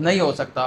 नहीं हो सकता।